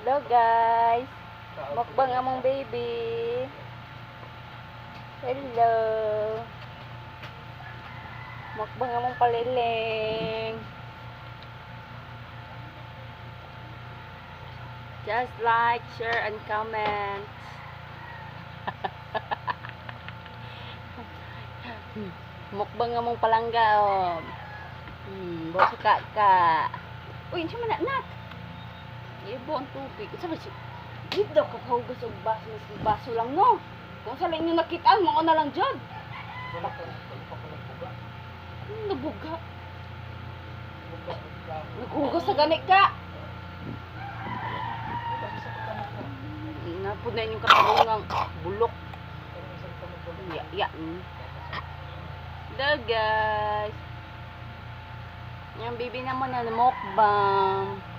Hello guys, mukbang among baby. Hello, mukbang among paliling. Just like, share, and comment. Mukbang among palangga oh. Boso ka. Uy, siya man anak. Ibo ang tubig. Sabi siya, di daw kakahugas og baso lang no. Kung sa lang inyo nakita, mga na lang dyan. Nabuga. Naghugas sa gani ka. Napod na inyong katarungang bulok. Hello guys. Yung baby naman na mukbang.